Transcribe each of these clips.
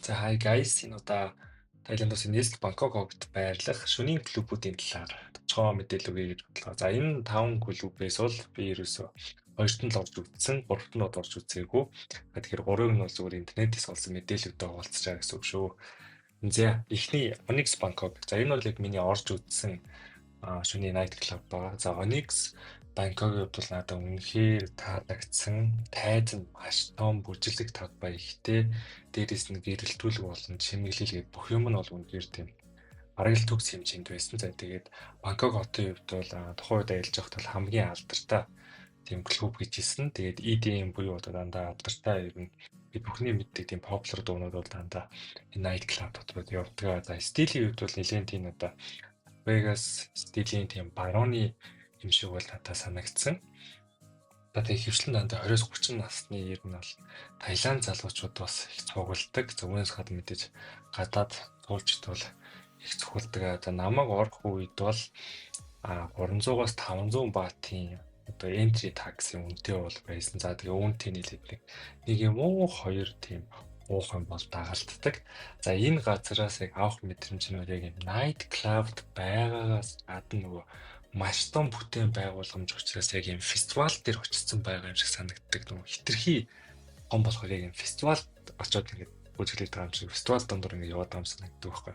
За hi guys, энэ удаа Таиланд улсын Nest Bangkok-д байрлах шөнийн клубүүдийн талаар товчхон мэдээлэл өгье гэж бодлоо. За энэ 5 клубээс бол би ерөөсөө хоёрт нь л орж үзсэн, гуравт нь орж үзээгүй. Тэгэхээр гурыг нь бол зүгээр интернетээс олсон мэдээлэлтэй хуваалцаж байгаа гэсэн үг шүү. За эхний Onyx Bangkok. За энэ бол яг миний орж үзсэн шөнийн night club байгаа. За Onyx Бангкокийн хувьд бол надад үнэхээр таалагдсан. Тайз нь маш том, бүжиглэг тав баяр ихтэй. Дээрээс нь гэрэлтүүлэг болон чимэглэлгээ бүх юм нь бол үнэхээр тийм бараг л төгс хэмжээнд байсан. За тэгээд Бангкок хотын хувьд бол тухайн үед аялж байхад бол хамгийн алдартай тийм клуб гэж хэлсэн. Тэгээд EDM буюу одоо дандаа алдартай ер нь бид бүхний мэддэг тийм popular дуунууд бол дандаа энэ night club дотроо явдаг. За стилийн хувьд бол нэлээд тийм одоо Vegas стилийн тийм барууны юм шиг бол надад санагдсан. Тэгээ хөвчлэн дандаа 20-30 насны ер нь бол Таиланд залуучууд бас их цугладаг. Зөвхөн хад мэдээж гадаад суулчд бол их цугладаг. За намайг орох үед бол 300-аас 500 баатын одоо entry tax-ийн үнэтэй бол байсан. За тэгээ үүнтэй нийлээд нэг юм уу хоёр тийм уух юм бол дагалддаг. За энэ газараас яг авах мэдрэмж нь яг юм night club-д байгаагаас гадна нөгөө маш том бүтээн байгууламж учраас яг юм фестивал дээр очсон байгаа юм шиг санагддаг. Нөгөө хитрхи гон болохоор яг юм фестивалд очиод ингээд бүжиглээд байгаа юм шиг фестивал дондор ингээд яваад байгаа юм санагддаг байхгүй.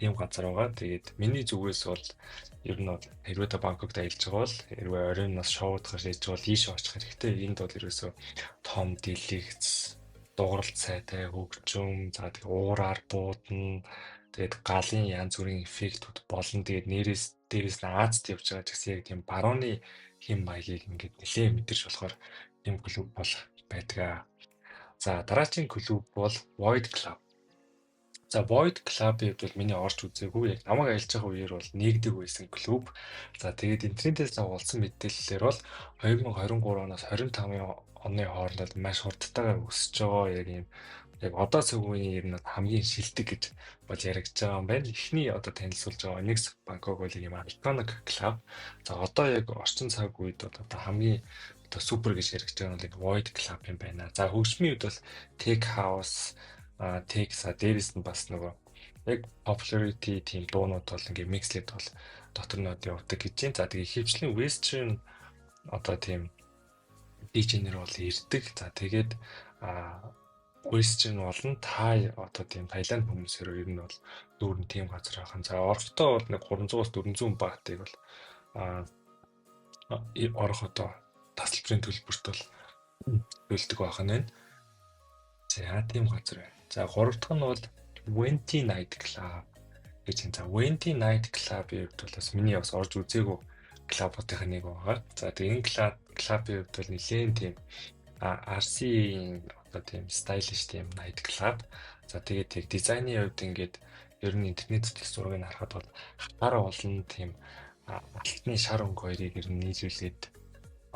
Ийм газар байгаа. Тэгээд миний зүгээс бол ер нь бол хэрвээ та Бангкокт аялж байгаа бол хэрвээ оройн нас шоудахаар шийдэж бол ийшээ очих хэрэгтэй. Энд бол ерөөсөө том дэлгэц, дууралт сайтай, хөгжим, за тэгээд уураар буудна. Тэгээд галын янз бүрийн эффектүүд болно. Тэгээд дээрээс нь Азад явж байгаа ч гэсэн яг тийм барууны хэм маягийг ингээд нэлээд мэдэрч болохоор тийм клуб бол байдаг. За дараагийн клуб бол Void Club. За Void Club-ийн хувьд бол миний орж үзээгүй. Яг намайг аялж байгаа үеэр бол нэгдэг байсан клуб. За тэгээд интернетээс олсон мэдээллээр бол 2023 оноос 25 оны хооронд маш хурдтайгаар өсөж байгаа яг одоо цагийн ер нь хамгийн шилдэг гэж бол яригдж байгаа юм байна. Эхний одоо танилцуулж байгаа Onyx Bangkok бол юм iconic club. За одоо яг орчин цаг үед бол одоо хамгийн одоо супер гэж яригдж байгаа нь яг Void Club юм байна. За хөгжмийн үед бол Tech House, Tech дээрээс нь бас нөгөө яг popularity тийм дуунууд бол ингээ микслээд бол дотор нь явдаг гэж байна. За тэгээ хөвчлийн Western одоо тийм DJ-нэр бол ирдэг. За тэгээд Western болон Thai одоо тийм Таиланд хүмүүсээр ер нь бол дүүрэн тийм газар ахын. За орохдоо бол нэг 300-аас 400 баатыг бол орох одоо тасалбарын төлбөрт бол төлдөг байх нь байна. За тийм газар байна. За гурав дахь нь бол Venti Night Club гэж байна. За Venti Night Club-ийн хувьд бол бас миний бас орж үзээгүй клубуудын нэг байгаа. За тэгээ энэ клуб-ийн хувьд бол нэлээд тийм RC-ийн одоо тийм стайлиш тийм night club. За тэгээд яг дизайны хувьд ингээд ер нь интернет зургийг зургийг харахад бол хатаараа олон тийм алтны шар өнгө хоёрыг ер нь нийлүүлээд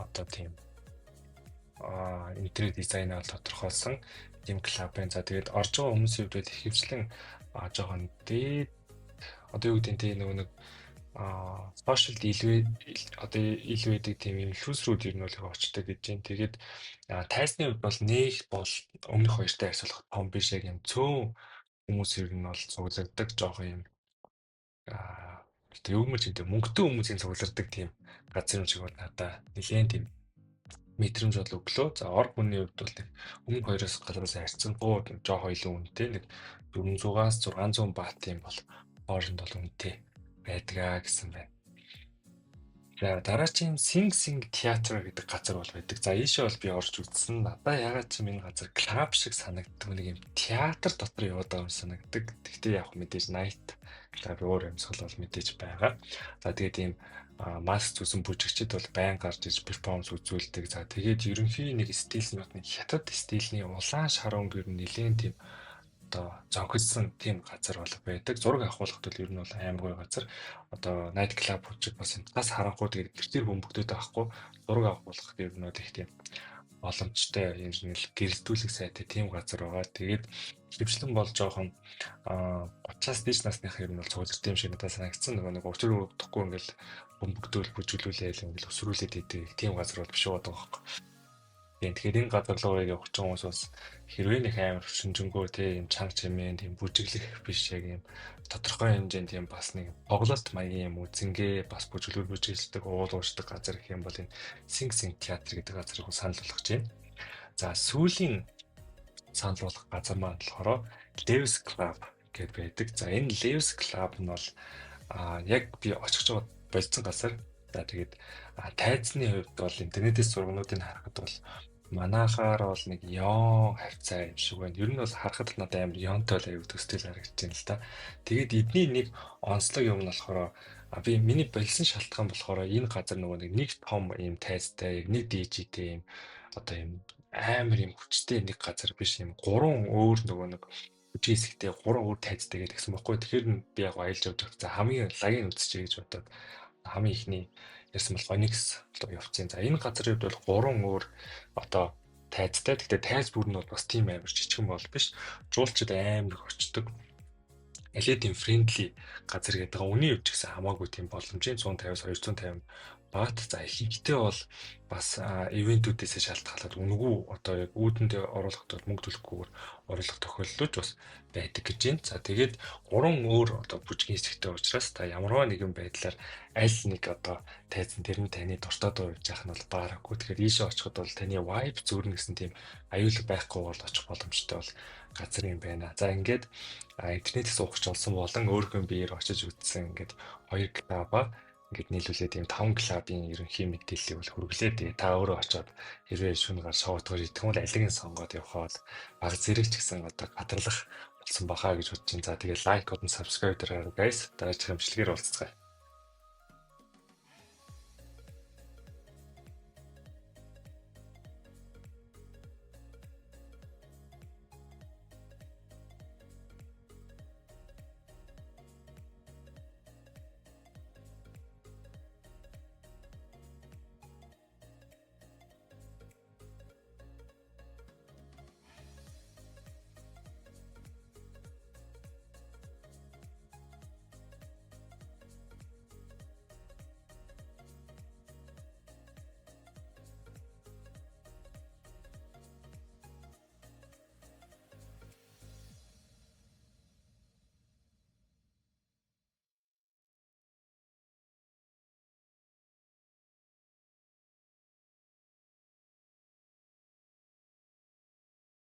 одоо тийм интерьер дизайнаа тодорхойлсон тийм клуб байна. За тэгээд орж байгаа хүмүүсийн хувьд ихэвчлэн жоохон дээд одоо юу гэдэг нь нэг social одоо ил байдаг тийм инфлюенсерүүд ер нь бол очдог гэж байна. Тэгээд тайзны хувьд бол нэг бол өмнөх хоёртой харьцуулахад том биш, яг юм цөөн хүмүүс ер нь бол цугларддаг жоохон юм одоо юу юм ч гэдэг мөнгөтэй хүмүүсийн цугларддаг тийм газар юм шиг бол надаа нэлээд тийм мэдрэмж бол өглөө. За ор хүний хувьд бол өмнөх хоёроос гадраас харьцангуй жоохон илүү үнэтэй, нэг 400-аас 600 баат юм бол хооронд бол үнэтэй байдгаа гэсэн байна. За дараагийн Sing Sing театр гэдэг газар бол байдаг. За ийшээ бол би орж үзсэн. Надаа ягаад ч энэ газар клуб шиг санагддаг, нэг юм театр дотор яваад байгаа юм санагддаг. Гэхдээ яг мэдээж night club өөр юмсгал бол мэдээж байгаа. За тэгээд ийм маск зүсэн бүжигчид бол байн гарч иж перформанс үзүүлдэг. За тэгээд ерөнхий нэг стилс нь хятад стилийн улаан шар өнгө ер нь нэлээд тийм одоо зонхилсан тийм газар бол байдаг. Зураг авахулахд бол ер нь бол амар гоё газар. Одоо night club хүчиг бас энтгээс харанхуй тэгээд гэртэр бөмбөгдөд байхгүй. Зураг авахулахд ер нь их тийм боломжтой юм шиг гэрэлтүүлэх сайтай тийм газар байгаа. Тэгээд хөвчлэн бол жоохон 30-аас дээш насных ер нь бол цугларт юм шиг надад санагдсан. Нэг учир өгөхгүй ингээл бөмбөгдөөл бүжиглүүлээл ингээл өсрүүлээд идэг тийм газар бол биш байгаа байхгүй. Тэгэхээр энэ газар руу явах ч хүмүүс бас хэрвээ нэг амар шинжэнгөө тийм чанга чимээ тийм бүжиглэх биш яг юм тодорхой хэмжээнд тийм бас нэг тоглолт маягийн юм үзэнгээ бас бүжиглдэг уул ууршдаг газар гэх юм бол энэ Sing Sing театр гэдэг газрыг санал болгож байна. За сүүлийн санал болгох газар маань болохоор Levis Club гэдэг байдаг. За энэ Levis Club нь бол яг би очих жоо болсон газар. За тэгээд тайзны хувьд бол интернетээс зургуудыг харахад бол манайхаар бол нэг ён хавцаа юм шиг байна. Ер нь бол харахад л надад амар ёнтой л аюу төстэй л харагдаж байна л да. Тэгээд эдний нэг онцлог юм нь болохоор би миний болсон шалтгаан болохоор энэ газар нөгөө нэг том ийм тайзтай, нэг дижитэй ийм одоо ийм амар ийм хүчтэй нэг газар биш ийм гурван өөр нөгөө нэг хүчин хэсэгтэй гурван өөр тайзтай гэдгсэн баггүй. Тэгэхээр би яг аялж явж байгаа. За хамгийн лагийн үзчихье гэж бодоод хамгийн ихний ярьсан бол Onyx руу явцсан. За энэ газрын хувьд бол гурван өөр одоо тайзтай. Гэхдээ тайз бүр нь бол бас тийм амар жижигэн бол биш. Жуулчд амар их очдог. LED friendly газар гэдэг. Үний хувьд ч гэсэн хамаагүй тийм боломжийн 150-аас 250 бат. За ихэнхдээ бол бас ивентүүдээс шалтгаалаад үнэгүй одоо яг үүдэнд оруулахад мөнгө төлөхгүйгээр оруулах тохиолдол бас байдаг гэж байна. За тэгээд гурван өөр одоо бүжгийн хэсэгтэй учраас та ямарваа нэгэн байдлаар аль нэг одоо тайзан тэр нь таны дуртай дуу явж яах нь бол баарахгүй. Тэгэхээр ийшээ очиход бол таны vibe зүүрнэ гэсэн тийм аюулгүй байхгүй бол очих боломжтой бол газар юм байна. За ингээд интернетээс уугч олсон болон өөрхөн биеэр очиж үзсэн ингээд 2 клаба ингээд нийлүүлээд ийм 5 клабын ерөнхий мэдээллийг бол хүргэлээ. Тэгээ та өөрөө очиод хэрвээ шүн гар шоутгаар идэх юм бол алиг нь сонгоод явхаад баг зэрэг ч гэсэн одоо гадарлах болсон бахаа гэж бодож байна. За тэгээ лайк, comment, subscribe дараарай guys. Дараагийн хэмжлэгээр уулзцгаая.